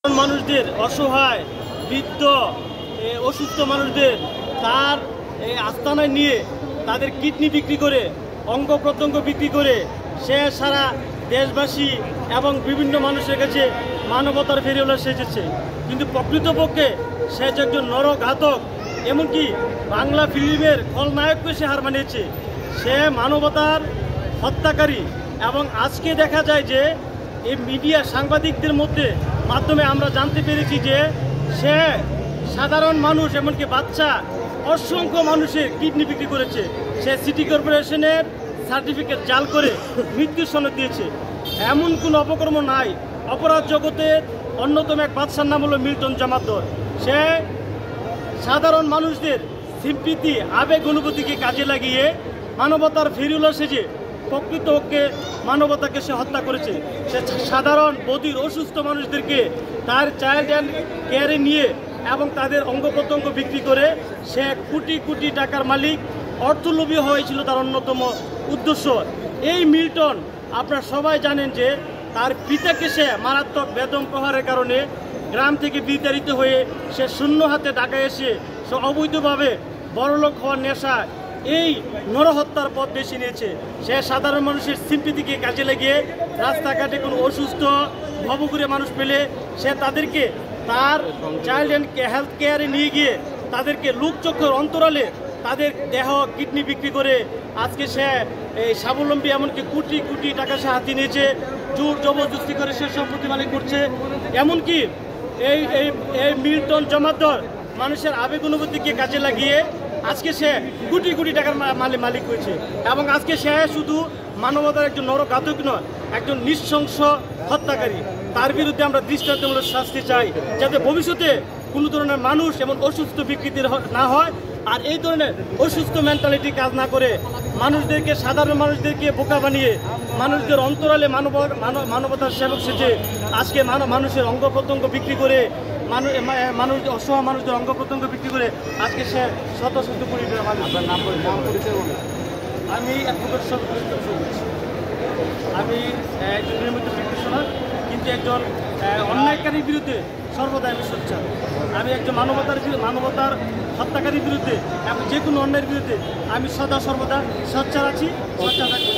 মানুষদের অসহায় বৃদ্ধ অসুস্থ মানুষদের তার আস্তানায় নিয়ে তাদের কিডনি বিক্রি করে অঙ্গ প্রত্যঙ্গ বিক্রি করে সে সারা দেশবাসী এবং বিভিন্ন মানুষের কাছে মানবতার ফেরিওয়ালা সেজেছে। কিন্তু প্রকৃতপক্ষে সে যে একজন নরঘাতক, এমনকি বাংলা ফিল্মের খলনায়ককে সে হার মানিয়েছে। সে মানবতার হত্যাকারী। এবং আজকে দেখা যায় যে এই মিডিয়া সাংবাদিকদের মাধ্যমে আমরা জানতে পেরেছি যে সে সাধারণ মানুষ এমনকি বাচ্চা অসংখ্য মানুষের কিডনি বিক্রি করেছে। সে সিটি কর্পোরেশনের সার্টিফিকেট জাল করে মৃত্যুর সনদ দিয়েছে। এমন কোনো অপকর্ম নাই। অপরাধ জগতের অন্যতম এক বাদশার নাম হলো মিল্টন জামাদ্দর। সে সাধারণ মানুষদের সিম্পিতি আবেগ অনুভূতিকে কাজে লাগিয়ে মানবতার ফেরিওয়ালা সেজে প্রকৃতপক্ষে মানবতাকে সে হত্যা করেছে। সে সাধারণ বধির অসুস্থ মানুষদেরকে তার চাইল্ড অ্যান্ড কেয়ারে নিয়ে এবং তাদের অঙ্গ প্রত্যঙ্গ বিক্রি করে সে কোটি কোটি টাকার মালিক, অর্থলোভী হয়েছিল তার অন্যতম উদ্দেশ্য। এই মিল্টন আপনারা সবাই জানেন যে তার পিতাকে সে মারাত্মক বেদম প্রহারের কারণে গ্রাম থেকে বিতাড়িত হয়ে সে শূন্য হাতে ঢাকায় এসে সে অবৈধভাবে বড়লোক হওয়ার নেশা এই নরহত্যার পথ বেছে নিয়েছে। সে সাধারণ মানুষের সিম্পিতিকে কাজে লাগিয়ে রাস্তাঘাটে কোনো অসুস্থ ভবঘুরে মানুষ পেলে সে তাদেরকে তার চাইল্ড অ্যান্ড হেলথ কেয়ারে নিয়ে গিয়ে তাদেরকে লোকচক্ষুর অন্তরালে তাদের দেহ কিডনি বিক্রি করে আজকে সে এই স্বাবলম্বী, এমনকি কোটি কোটি টাকা সে হাতিয়ে নিয়েছে। জোর জবরদস্তি করে সে সম্পত্তি মালিক করছে। এমনকি এই এই এই মিল্টন জামাদ্দর মানুষের আবেগ অনুভূতিকে কাজে লাগিয়ে আজকে সে কোটি কোটি টাকার মালিক হয়েছে। এবং আজকে সে শুধু মানবতার একজন নরঘাতক নয়, একজন নৃশংস হত্যাকারী। তার বিরুদ্ধে আমরা দৃষ্টান্তমূলক শাস্তি চাই, যাতে ভবিষ্যতে কোনো ধরনের মানুষ এমন অসুস্থ বিকৃতি না হয়, আর এই ধরনের অসুস্থ মেন্টালিটি কাজ না করে মানুষদেরকে, সাধারণ মানুষদেরকে বোকা বানিয়ে মানুষদের অন্তরালে মানবতার সেবক সেজে আজকে মানুষের অঙ্গ প্রত্যঙ্গ বিক্রি করে মানুষ অসহায় মানুষদের অঙ্গ প্রত্যঙ্গ বিক্রি করে আজকে সে শত শত কোটি টাকা মালিক। আমি আমি একজন নিয়মিত প্র্যাকটিশনার, কিন্তু একজন অন্যায়কারীর বিরুদ্ধে সর্বদা আমি সোচ্চার। আমি একজন মানবতার হত্যাকারীর বিরুদ্ধে এবং যে কোনো অন্যায়ের বিরুদ্ধে আমি সদা সর্বদা সোচ্চার আছি, সোচ্চার থাকবো।